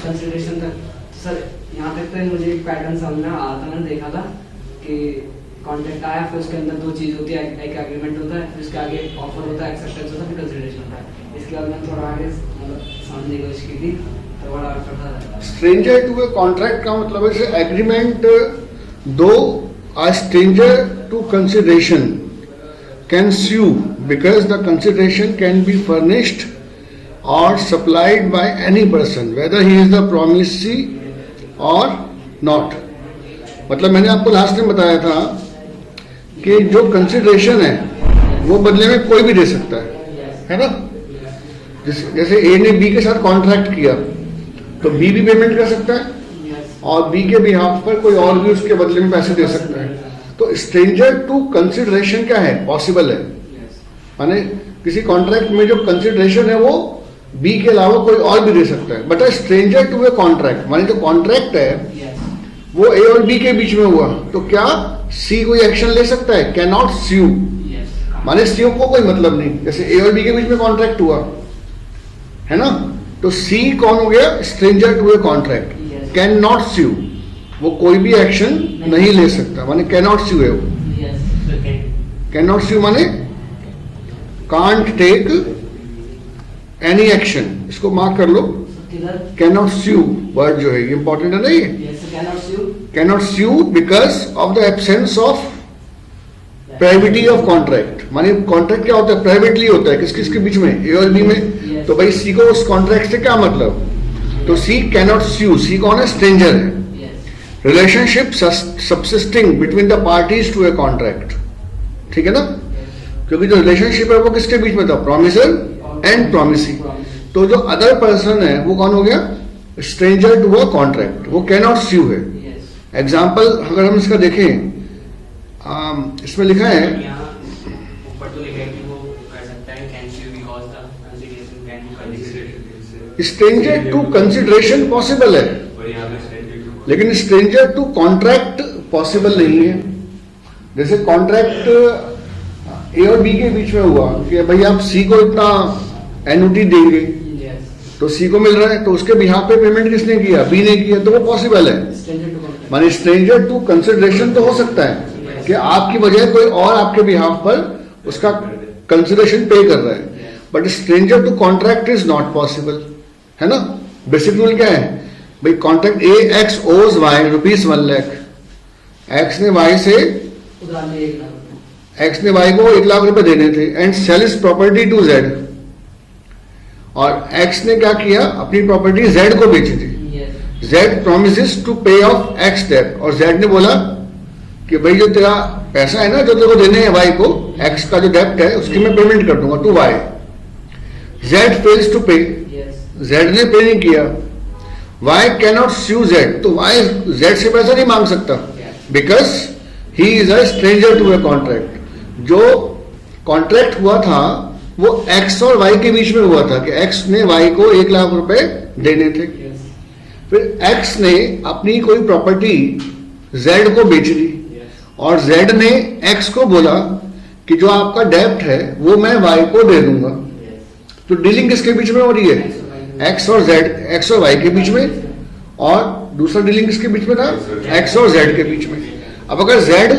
Consideration तक sir यहाँ तक तो मुझे एक पैटर्न समझ में आ रहा था, मैंने देखा था कि कॉन्ट्रैक्ट आया, फिर उसके अंदर दो चीज होती है, एक एग्रीमेंट होता है, फिर उसके आगे ऑफर होता है, एक्सेप्टेंस होता है, फिर कंसिडरेशन होता है। इसके बाद मैंने थोड़ा आगे समझने की कोशिश की थी तो बड़ा अड़चन था। स्ट्रेंजर टू ए कॉन्ट्रैक्ट का मतलब है एग्रीमेंट, दो a stranger to consideration can sue because the consideration can be furnished or supplied by any person whether he is the promisee or not। मतलब मैंने आपको लास्ट में बताया था कि जो कंसिडरेशन है वो बदले में कोई भी दे सकता है ना। जैसे ए ने बी के साथ कॉन्ट्रैक्ट किया तो बी भी पेमेंट कर सकता है और बी के बिहाफ पर कोई और भी उसके बदले में पैसे दे सकता है। तो स्ट्रेंजर टू कंसिडरेशन क्या है, पॉसिबल है। माने किसी कॉन्ट्रैक्ट में जो कंसिडरेशन है वो बी के अलावा कोई और भी दे सकता है। But stranger to a contract माने जो कॉन्ट्रैक्ट है वो ए और बी के बीच में हुआ तो क्या सी कोई एक्शन ले सकता है, कैन नॉट स्यू। माने स्यू को कोई मतलब नहीं, जैसे ए और बी के बीच में कॉन्ट्रैक्ट हुआ है ना, तो सी कौन हो गया, stranger to a contract, can not sue, वो कोई भी एक्शन नहीं ले सकता। माने कैन नॉट स्यू है वो। कैन नॉट स्यू माने कांट टेक एनी एक्शन, इसको मार्क कर लो। कैन नॉट स्यू वर्ड जो है ये इंपॉर्टेंट है ना, ये can not sue because of the absence of privity of contract. माने कॉन्ट्रैक्ट क्या होता है, प्राइवेटली होता है, किस किस के बीच में, ए और बी में। तो भाई सी को उस कॉन्ट्रैक्ट से क्या मतलब, तो सी कैन नॉट स्यू, सी कौन है, स्ट्रेंजर है। Relationship subsisting between the parties to a contract, ठीक है ना, क्योंकि जो रिलेशनशिप है वो किसके बीच में था, प्रॉमिसर एंड प्रॉमिसी। तो जो अदर पर्सन है वो कौन हो गया, स्ट्रेंजर टू अ कॉन्ट्रैक्ट, वो कैन नॉट स्यू है। एग्जाम्पल अगर हम इसका देखें, इसमें लिखा है स्ट्रेंजर टू कंसिडरेशन पॉसिबल है लेकिन स्ट्रेंजर टू कॉन्ट्रैक्ट पॉसिबल नहीं है। जैसे कॉन्ट्रैक्ट ए और बी के बीच में हुआ कि भाई आप सी को इतना एन्युटी देंगे, तो सी को मिल रहा है तो उसके बिहाफ पे पेमेंट किसने किया, बी ने किया, तो वो पॉसिबल है। माने स्ट्रेंजर टू कंसिडरेशन तो हो सकता है कि आपकी वजह कोई और आपके बिहाफ पर उसका कंसिडरेशन पे कर रहा है, but stranger to contract is not possible, है ना। बेसिक रूल क्या है भाई, contract a X owes Y ₹1 lakh, X ने वाई से एक्स ने वाई को ₹1 लाख देने थे and sale is property to Z, और एक्स ने क्या किया, अपनी प्रॉपर्टी जेड को बेची थी। Z promises to pay off X debt, और जेड ने बोला कि भाई जो तेरा पैसा है ना जो तेरे को देने हैं वाई को, एक्स का जो डेप्ट है उसकी मैं पेमेंट कर दूंगा to Y. Z fails to pay, Z ने पे नहीं किया, Y can not sue Z, तो वाई जेड से पैसा नहीं मांग सकता because he is a stranger to a contract. जो कॉन्ट्रैक्ट हुआ था वो एक्स और वाई के बीच में हुआ था कि एक्स ने वाई को ₹1 लाख देने थे। फिर एक्स ने अपनी कोई प्रॉपर्टी जेड को बेच दी और जेड ने एक्स को बोला कि जो आपका डेप्ट है वो मैं वाई को दे दूंगा। तो डीलिंग किसके बीच में हो रही है, एक्स और जेड, एक्स और वाई के बीच में, और दूसरा डीलिंग किसके बीच में था, एक्स और जेड के बीच में। अब अगर जेड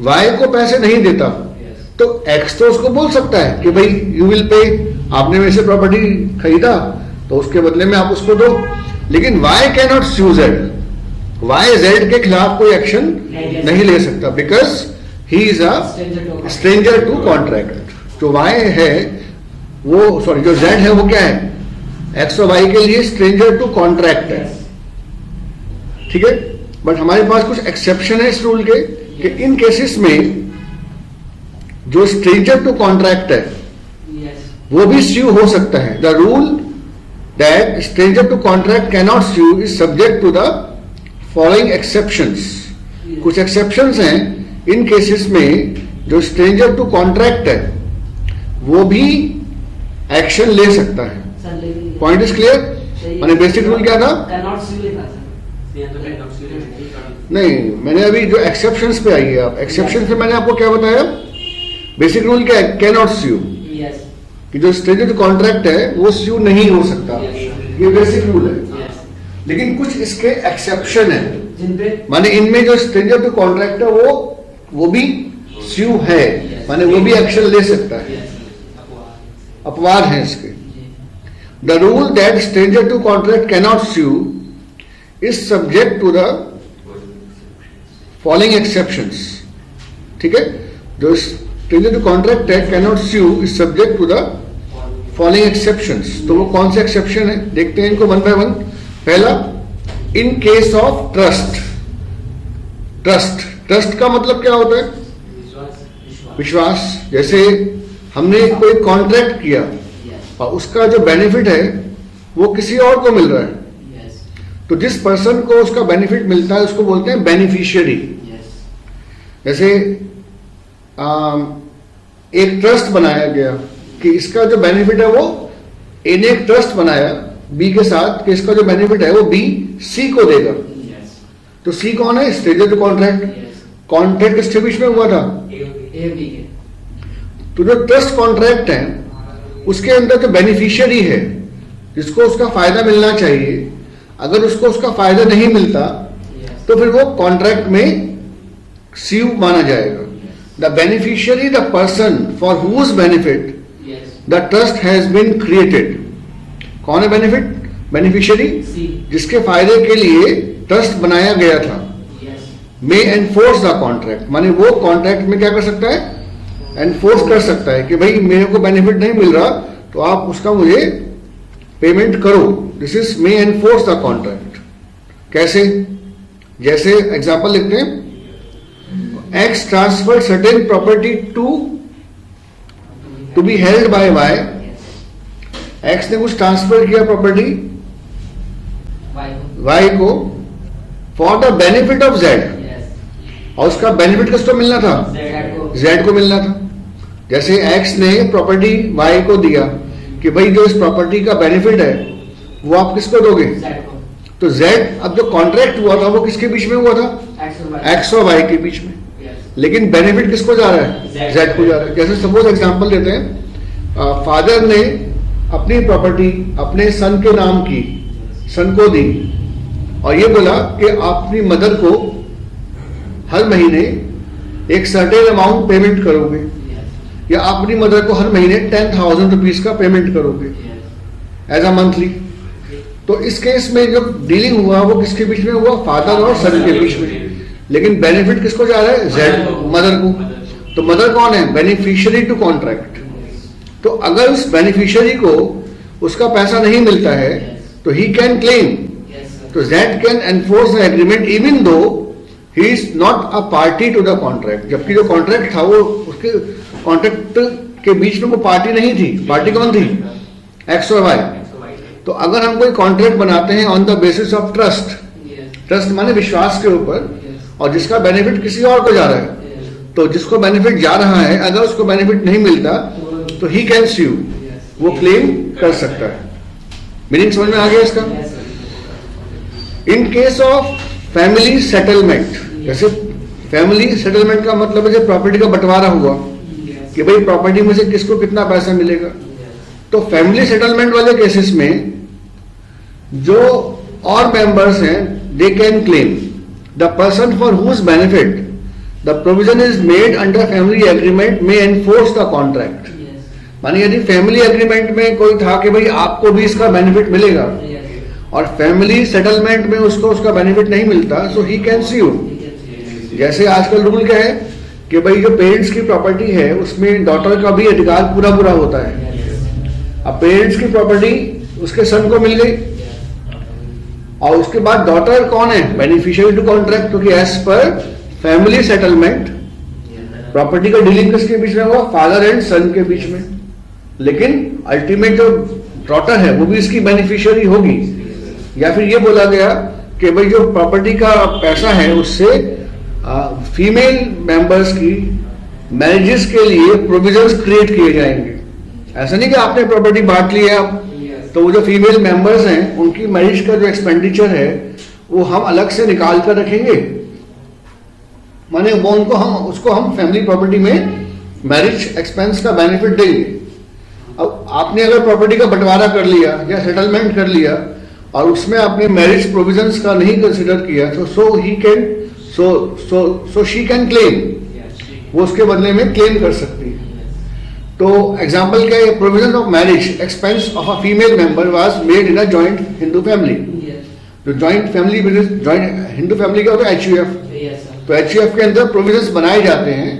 वाई को पैसे नहीं देता तो एक्स तो उसको बोल सकता है कि भाई यू विल पे, आपने मेरे से प्रॉपर्टी खरीदा तो उसके बदले में आप उसको दो, लेकिन Y can not sue Z, Y Z के खिलाफ कोई एक्शन नहीं ले सकता because he is a stranger to contract. जो वाई है वो, सॉरी जो जेड है वो क्या है, एक्स और वाई के लिए स्ट्रेंजर टू कॉन्ट्रैक्ट है, ठीक है। बट हमारे पास कुछ एक्सेप्शन है इस रूल के कि इन केसेस में जो स्ट्रेंजर टू कॉन्ट्रैक्ट है वो भी स्यू हो सकता है। The rule that stranger to contract can not sue is subject to the following exceptions. कुछ एक्सेप्शंस हैं इन केसेस में जो स्ट्रेंजर टू कॉन्ट्रैक्ट है वो भी एक्शन ले सकता है। Point is clear. मैंने बेसिक रूल क्या था, नहीं मैंने अभी जो एक्सेप्शंस पे आई है, आप एक्सेप्शन पे मैंने आपको क्या बताया, बेसिक रूल क्या है, कैन नॉट स्यू, कि जो स्ट्रेंजर टू कॉन्ट्रैक्ट है वो स्यू नहीं हो सकता, ये बेसिक रूल है। लेकिन कुछ इसके एक्सेप्शन है, जिन पे माने इनमें जो स्ट्रेंजर टू कॉन्ट्रैक्ट है वो भी स्यू है, माने वो भी एक्शन ले सकता है, अपवाद है इसके। The rule that stranger to contract cannot sue is subject to the following exceptions. ठीक है, जो स्ट्रेंजर टू कॉन्ट्रैक्ट है cannot sue is subject to the following exceptions. तो वो कौन से एक्सेप्शन है, देखते हैं इनको वन बाय वन। पहला, in case of trust. Trust का मतलब क्या होता है? विश्वास। जैसे हमने कोई कॉन्ट्रैक्ट किया और उसका जो बेनिफिट है वो किसी और को मिल रहा है, तो जिस पर्सन को उसका बेनिफिट मिलता है उसको बोलते हैं बेनिफिशियरी। जैसे एक ट्रस्ट बनाया गया कि इसका जो बेनिफिट है वो ए ने एक ट्रस्ट बनाया बी के साथ कि इसका जो बेनिफिट है वो बी सी को देगा। तो सी कौन है? Stranger to contract. कॉन्ट्रैक्ट किसके बीच में हुआ था? तो जो ट्रस्ट कॉन्ट्रैक्ट है उसके अंदर जो बेनिफिशियरी है जिसको उसका फायदा मिलना चाहिए, अगर उसको उसका फायदा नहीं मिलता तो फिर वो कॉन्ट्रैक्ट में स्यू माना जाएगा। The beneficiary the person for whose benefit the trust has been created. कौन है बेनिफिशियरी? जिसके फायदे के लिए ट्रस्ट बनाया गया था। मे एनफोर्स द कॉन्ट्रैक्ट, माने वो कॉन्ट्रैक्ट में क्या कर सकता है? एनफोर्स कर सकता है कि भाई मेरे को बेनिफिट नहीं मिल रहा तो आप उसका मुझे पेमेंट करो। This is may enforce the contract. कैसे? जैसे एग्जांपल लिखते हैं, X transfer certain property to be held by Y. X ने कुछ ट्रांसफर किया प्रॉपर्टी वाई को for the benefit of Z, और उसका बेनिफिट किसको मिलना था? जेड को मिलना था। जैसे एक्स ने प्रॉपर्टी वाई को दिया कि भाई जो इस प्रॉपर्टी का बेनिफिट है वो आप किसको दोगे? तो जेड, अब जो कॉन्ट्रैक्ट हुआ था वो किसके बीच में हुआ था? एक्स और वाई के बीच में, लेकिन बेनिफिट किसको जा रहा है? जेड को जा रहा है। जैसे सपोज एग्जांपल देते हैं, फादर ने अपनी प्रॉपर्टी अपने सन के नाम की, सन को दी और ये बोला कि आप अपनी मदर को हर महीने एक सर्टेन अमाउंट पेमेंट करोगे, या आप अपनी मदर को हर महीने 10,000 रुपीज का पेमेंट करोगे एज अ मंथली। तो इस केस में जो डीलिंग हुआ वो किसके बीच में हुआ? फादर और सन के बीच में, लेकिन बेनिफिट किसको जा रहा है? जेड, मदर को। तो मदर कौन है? Beneficiary to contract. तो अगर उस बेनिफिशियरी को उसका पैसा नहीं मिलता है तो ही कैन क्लेम, तो Z can enforce the agreement even though he is not a party to the contract. जबकि जो कॉन्ट्रैक्ट था वो उसके कॉन्ट्रैक्ट के बीच में वो पार्टी नहीं थी। पार्टी कौन थी? एक्स और वाई। तो अगर हम कोई कॉन्ट्रैक्ट बनाते हैं on the basis of trust, trust माने विश्वास के ऊपर, और जिसका बेनिफिट किसी और को जा रहा है, तो जिसको बेनिफिट जा रहा है अगर उसको बेनिफिट नहीं मिलता तो ही कैन स्यू, वो क्लेम कर सकता है। मीनिंग समझ में आ गया इसका? इन केस ऑफ फैमिली सेटलमेंट, जैसे फैमिली सेटलमेंट का मतलब है प्रॉपर्टी का बंटवारा हुआ कि भाई प्रॉपर्टी में से किसको कितना पैसा मिलेगा। तो फैमिली सेटलमेंट वाले केसेस में जो और मेंबर्स हैं they can claim the person for whose benefit the provision is made under family agreement में एनफोर्स द कॉन्ट्रैक्ट। मानी यदि फैमिली एग्रीमेंट में कोई था कि भाई आपको भी इसका बेनिफिट मिलेगा और फैमिली सेटलमेंट में उसको उसका बेनिफिट नहीं मिलता, सो ही कैन स्यू। जैसे आजकल रूल क्या है कि भाई जो पेरेंट्स की प्रॉपर्टी है उसमें डॉटर का भी अधिकार पूरा होता है। अब पेरेंट्स की प्रॉपर्टी उसके सन को मिल गई और उसके बाद डॉटर कौन है? बेनिफिशियरी टू कॉन्ट्रैक्ट, क्योंकि as per family settlement property का डीलिंग किसके बीच में हुआ? फादर एंड सन के बीच में। लेकिन अल्टीमेट जो डॉटर है वो भी इसकी बेनिफिशियरी होगी। या फिर ये बोला गया कि भाई जो प्रॉपर्टी का पैसा है उससे फीमेल मेंबर्स की मैरिजेस के लिए प्रोविजंस क्रिएट किए जाएंगे। ऐसा नहीं कि आपने प्रॉपर्टी बांट ली है तो वो जो फीमेल मेंबर्स हैं उनकी मैरिज का जो एक्सपेंडिचर है वो हम अलग से निकाल कर रखेंगे, माने वो उनको हम उसको हम फैमिली प्रॉपर्टी में मैरिज एक्सपेंस का बेनिफिट देंगे। अब आपने अगर प्रॉपर्टी का बंटवारा कर लिया या सेटलमेंट कर लिया और उसमें आपने मैरिज प्रोविजंस का नहीं कंसिडर किया तो सो शी कैन क्लेम, वो उसके बदले में क्लेम कर सकती है। तो एग्जाम्पल क्या है, provision of marriage expense of a female member was made in a joint Hindu family. तो joint family joint Hindu family क्या होता है, HUF। तो HUF के अंदर प्रोविजंस बनाए जाते हैं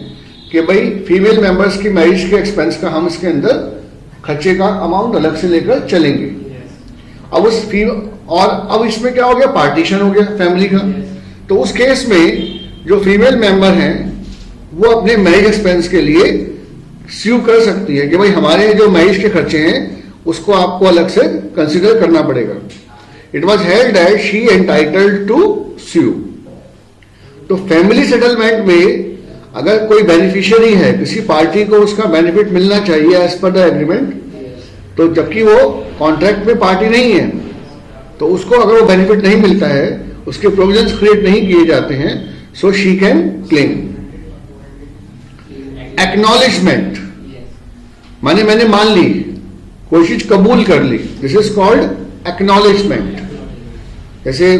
कि भाई फीमेल मेंबर्स की मैरिज के एक्सपेंस का हम इसके अंदर खर्चे का अमाउंट अलग से लेकर चलेंगे। अब अब इसमें क्या हो गया, पार्टीशन हो गया फैमिली का। तो उस केस में जो फीमेल मेंबर हैं वो अपने मैरिज एक्सपेंस के लिए स्यू कर सकती है कि भाई हमारे जो मैरिज के खर्चे हैं उसको आपको अलग से कंसिडर करना पड़ेगा। It was held that she entitled to sue. तो फैमिली सेटलमेंट में अगर कोई बेनिफिशियरी है, किसी पार्टी को उसका बेनिफिट मिलना चाहिए एज पर द एग्रीमेंट, तो जबकि वो कॉन्ट्रैक्ट में पार्टी नहीं है तो उसको अगर वो बेनिफिट नहीं मिलता है, उसके प्रोविजंस क्रिएट नहीं किए जाते हैं, so she can claim. Acknowledgement माने मैंने मान ली, कोई चीज कबूल कर ली, दिस इज कॉल्ड एक्नॉलेजमेंट। जैसे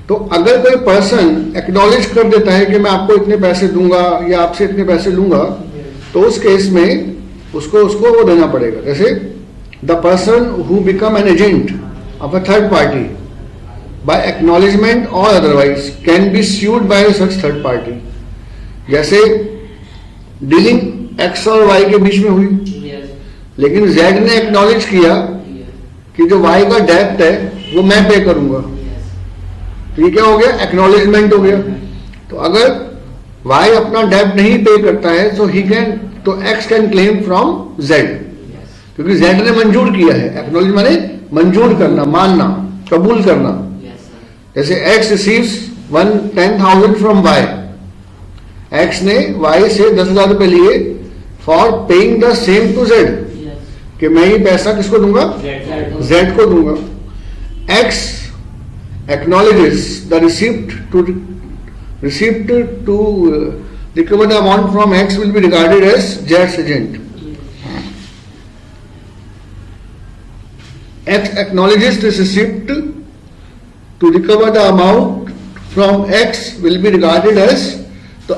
तो अगर कोई पर्सन एक्नॉलेज कर देता है कि मैं आपको इतने पैसे दूंगा या आपसे इतने पैसे लूंगा, तो उस केस में उसको वो देना पड़ेगा। जैसे the person who become an agent of a third party by acknowledgement और otherwise can be sued by such third party. जैसे डीलिंग X और Y के बीच में हुई, लेकिन Z ने एक्नॉलेज किया कि जो Y का डेब्ट है वो मैं पे करूंगा, तो ये क्या हो गया, एक्नॉलेजमेंट हो गया। तो अगर Y अपना डेब्ट नहीं पे करता है तो X can claim from Z, क्योंकि Z ने मंजूर किया है। एक्नॉलेज माने मंजूर करना, मानना, कबूल करना। जैसे X receives 10,000 from Y, X ने Y से 10,000 रुपए लिए for paying the same to Z, कि मैं ये पैसा किसको दूंगा, Z को दूंगा। X acknowledges the receipt to recover the amount from X will be regarded as Z's agent. X acknowledges this receipt to recover the amount from X will be regarded as, तो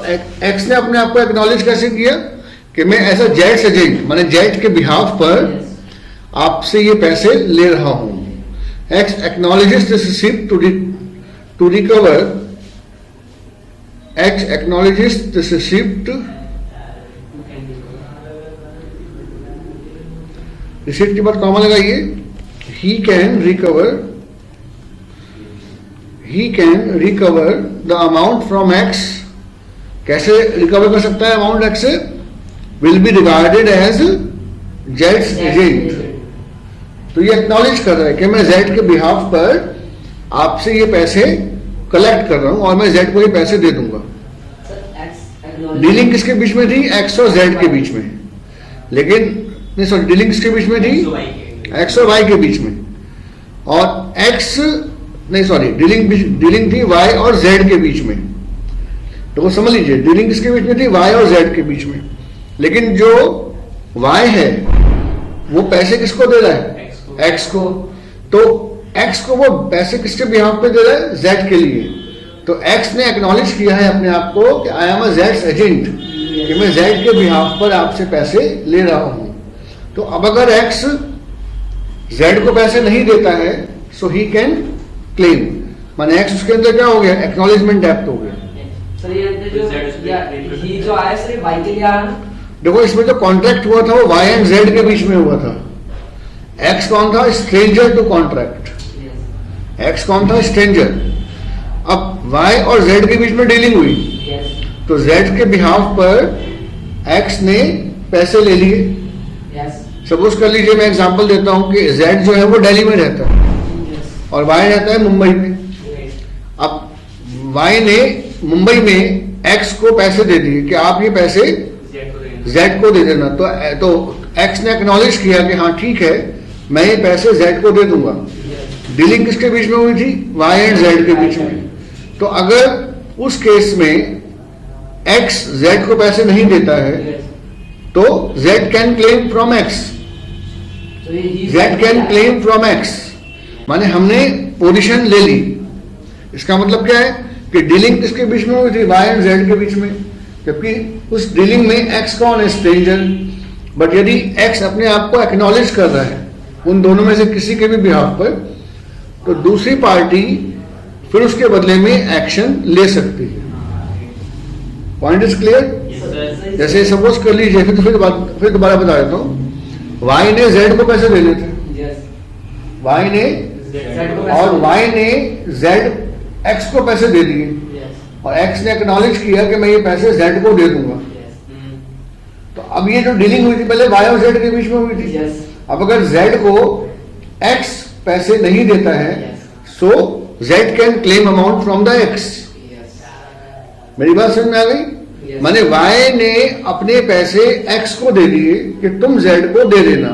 X ने अपने आप को acknowledge कैसे किया कि मैं ऐसा जेट्स एजेंट माने जेट के बिहाफ पर आपसे ये पैसे ले रहा हूं। X acknowledges this receipt to recover. X acknowledges this receipt. Receipt के बाद कॉमा लगाइए। He can recover the amount from X. कैसे रिकवर कर सकता है अमाउंट X से? Will be regarded as Z's agent. तो ये एक्नॉलेज कर रहा है कि मैं Z के बिहाफ पर आपसे ये पैसे कलेक्ट कर रहा हूं और मैं Z को ये पैसे दे दूंगा। डीलिंग किसके बीच में थी, X और Z के बीच में, लेकिन नहीं सॉरी डीलिंग किसके बीच में थी, X और Y के बीच में। और X नहीं सॉरी डीलिंग थी Y और Z के बीच में। तो वो समझ लीजिए डीलिंग किसके बीच में थी, Y और Z के बीच में, लेकिन जो Y है वो पैसे किसको दे रहा है, X को। तो X को वो पैसे किसके बिहाफ पे दे रहा है, Z के लिए। तो X ने एक्नॉलेज किया है अपने आप को कि I am a Z's agent, कि मैं Z के बिहाफ पर आपसे पैसे ले रहा हूं। तो अब अगर X Z को पैसे नहीं देता है सो ही कैन क्लेम, माने X उसके अंदर क्या हो गया, एक्नॉलेजमेंट डेप्ट हो गया। सर ये जो आया सर Y के लिए आया ना, देखो इसमें जो कॉन्ट्रैक्ट हुआ था वो Y एंड Z के बीच में हुआ था। X कौन था, स्ट्रेंजर टू कॉन्ट्रैक्ट। X कौन था, स्ट्रेंजर। अब Y और Z के बीच में डीलिंग हुई, तो Z के बिहाफ पर X ने पैसे ले लिए। सपोज कर लीजिए, मैं एग्जांपल देता हूं कि Z जो है वो दिल्ली में रहता है और Y रहता है मुंबई में। अब Y ने मुंबई में X को पैसे दे दिए कि आप ये पैसे Z को दे देना। तो X ने एक्नॉलेज किया कि हाँ ठीक है, मैं ये पैसे Z को दे दूंगा। डीलिंग किसके बीच में हुई थी, Y एंड Z के बीच में। तो अगर उस केस में X Z को पैसे नहीं देता है तो Z can claim from X। तो ये Z can claim from X, माने हमने पोजीशन ले ली। इसका मतलब क्या है कि डीलिंग किसके बीच में हुई थी? Y एंड Z के बीच में, जबकि उस डीलिंग में X कौन है? स्ट्रेंजर। बट यदि X अपने आप को एक्नॉलेज कर रहा है उन दोनों में से किसी के भी बिहाफ पर, तो दूसरी पार्टी फिर उसके बदले में एक्शन ले सकती है। Point is clear? जैसे सपोज कर लीजिए, फिर दोबारा बता देता हूं, Y ने Z को पैसे देने थे, Y ने, और Y ने Z X को पैसे दे दिए, और X ने एक्नॉलेज किया कि मैं ये पैसे Z को दे दूंगा। तो अब ये जो डीलिंग हुई थी पहले Y और Z के बीच में हुई थी। अब अगर Z को X पैसे नहीं देता है, सो Z can claim amount from the X। मेरी बात समझ में आ गई? माने Y ने अपने पैसे X को दे दिए कि तुम Z को दे देना,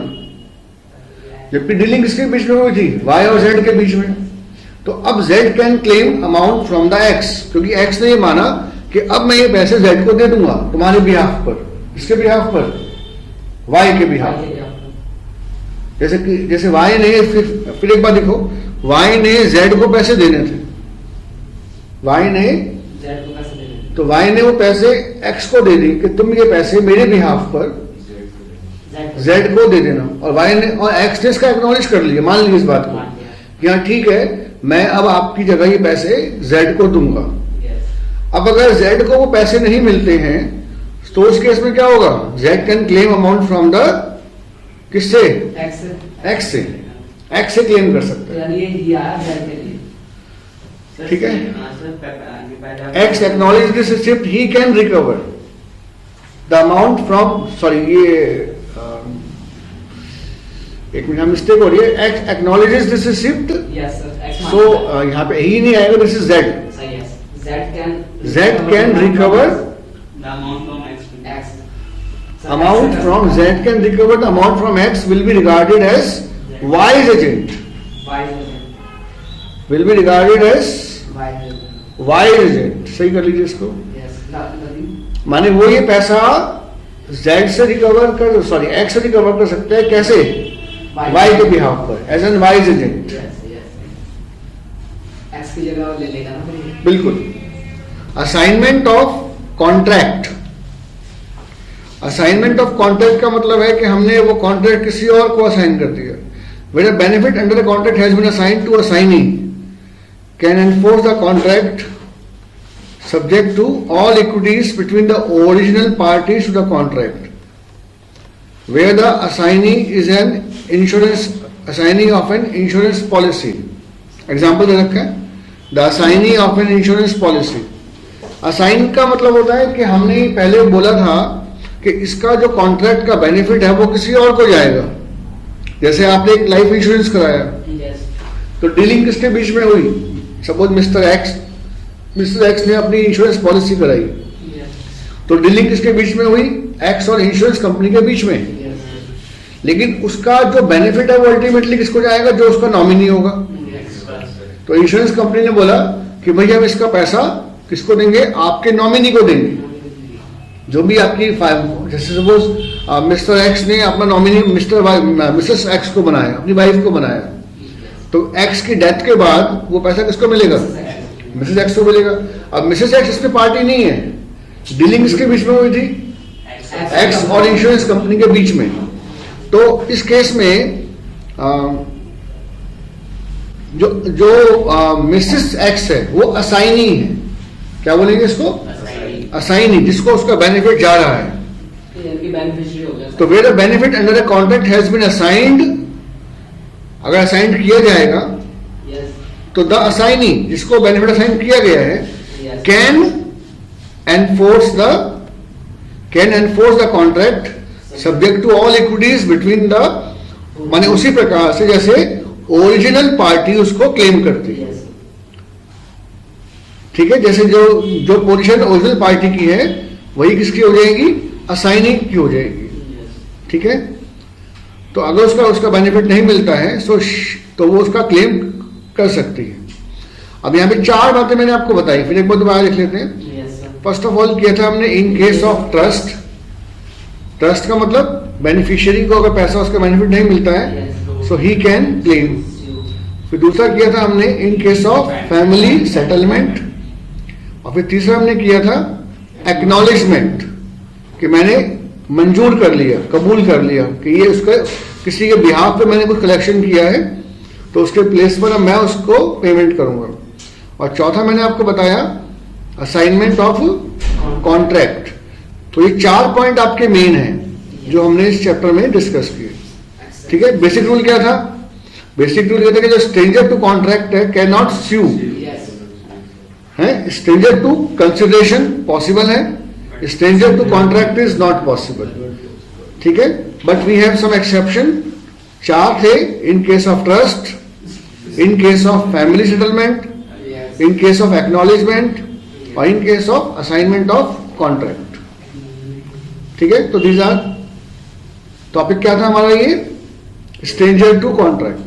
जबकि डीलिंग किसके बीच में हुई थी? Y और Z के बीच में। तो अब Z can claim amount from the X, क्योंकि X ने ये माना कि अब मैं ये पैसे Z को दे दूंगा तुम्हारे बिहाफ पर। किसके बिहाफ पर? Y के बिहाफ पर। जैसे Y ने, फिर एक बार देखो, Y ने Z को पैसे देने थे, Y ने Z को पैसे देने, तो Y ने वो पैसे X को दे दी कि तुम ये पैसे मेरे बिहाफ पर Z को दे देना, और Y ने और X ने इसका एक्नॉलेज कर लिया, मान लीजिए इस बात को कि हाँ ठीक है, मैं अब आपकी जगह ये पैसे Z को दूंगा। अब अगर Z को वो पैसे नहीं मिलते हैं तो उस केस में क्या होगा? Z can claim amount from the, किससे? X से, X से क्लेम कर सकते हैं। ये आया Z के लिए, ठीक है? X acknowledge this receipt, he can recover the amount from, sorry ये एक मिनट मिस्टेक हो रही है। X acknowledges this receipt, so यहाँ पे ही नहीं आएगा, this is Z। Z can recover the amount from X. amount from Z can recover the amount from X will be regarded as Y's agent, will be regarded as Y's agent। सही कर लीजिए इसको। माने वो ये पैसा Z से recover कर, सॉरी X से रिकवर कर सकते हैं, कैसे? Y के बिहाफ पर, as an Y's agent. X की जगह ले लेगा ना फिर। बिल्कुल। Assignment of contract, assignment of contract का मतलब है कि हमने वो कॉन्ट्रैक्ट किसी और को असाइन कर दिया। When a benefit under a contract has been assigned to a assignee, can enforce the contract subject to all equities between the original parties to the contract, where the assignee is an insurance assignee of an insurance policy। Example दे रखा है, the assignee of an insurance policy. Assign का मतलब होता है कि हमने पहले बोला था कि इसका जो कॉन्ट्रैक्ट का बेनिफिट है वो किसी और को जाएगा। जैसे आपने एक लाइफ इंश्योरेंस कराया, तो डीलिंग किसके बीच में हुई? सपोज मिस्टर एक्स ने अपनी इंश्योरेंस पॉलिसी कराई, तो डीलिंग किसके बीच में हुई? एक्स और इंश्योरेंस कंपनी के बीच में। लेकिन उसका जो बेनिफिट है वो अल्टीमेटली किसको जाएगा? जो उसका नॉमिनी होगा। तो इंश्योरेंस कंपनी ने बोला कि भैया हम इसका पैसा किसको देंगे? आपके नॉमिनी को देंगे, जो भी आपकी जैसे सपोज मिस्टर एक्स ने अपना नॉमिनी मिसेस एक्स को बनाया, अपनी वाइफ को बनाया, तो एक्स की डेथ के बाद वो पैसा किसको मिलेगा? मिसेस एक्स को मिलेगा। अब मिसेस एक्स इसमें पार्टी नहीं है, डीलिंग इसके बीच में हुई थी एक्स और इंश्योरेंस कंपनी के बीच में। तो इस केस में जो मिसेस एक्स है वो असाइनी है। क्या बोलेंगे इसको? असाइनी, जिसको उसका बेनिफिट जा रहा है। तो where a benefit under a contract has been assigned, अगर असाइंड किया जाएगा तो द असाइनी, जिसको बेनिफिट असाइन किया गया है, can enforce the contract subject to all equities between the, माने उसी प्रकार से जैसे ओरिजिनल पार्टी उसको क्लेम करती है। ठीक है, जैसे जो पोजीशन ओरिजिनल पार्टी की है वही किसकी हो जाएगी? असाइनी की हो जाएगी। ठीक है, तो अगर उसका बेनिफिट नहीं मिलता है तो वो उसका क्लेम कर सकती है। अब यहां पे 4 बातें मैंने आपको बताई, फिर एक बार दोबारा लिख लेते हैं। फर्स्ट ऑफ ऑल किया था हमने इन केस ऑफ ट्रस्ट। ट्रस्ट का मतलब बेनिफिशियरी को अगर पैसा उसका बेनिफिट नहीं मिलता है सो ही कैन क्लेम। फिर दूसरा किया था हमने इन केस ऑफ फैमिली सेटलमेंट, और फिर तीसरा हमने किया था एक्नॉलेजमेंट, कि मैंने मंजूर कर लिया, कबूल कर लिया कि ये उसका किसी के बिहाफ पे मैंने कुछ कलेक्शन किया है, तो उसके प्लेस पर मैं उसको पेमेंट करूंगा। और चौथा मैंने आपको बताया असाइनमेंट ऑफ कॉन्ट्रैक्ट। तो ये 4 पॉइंट आपके मेन हैं जो हमने इस चैप्टर में डिस्कस किए। ठीक है, बेसिक रूल क्या था? बेसिक रूल ये था कि जो स्ट्रेंजर टू कॉन्ट्रैक्ट है कैन नॉट स्यू है, स्ट्रेंजर टू कंसिडरेशन पॉसिबल है, stranger to contract is not possible. ठीक है, but we have some exception. 4 थे, in case of trust, in case of family settlement, in case of acknowledgement और in case of assignment of contract. ठीक है, तो these our topic क्या था हमारा? ये स्ट्रेंजर टू कॉन्ट्रैक्ट।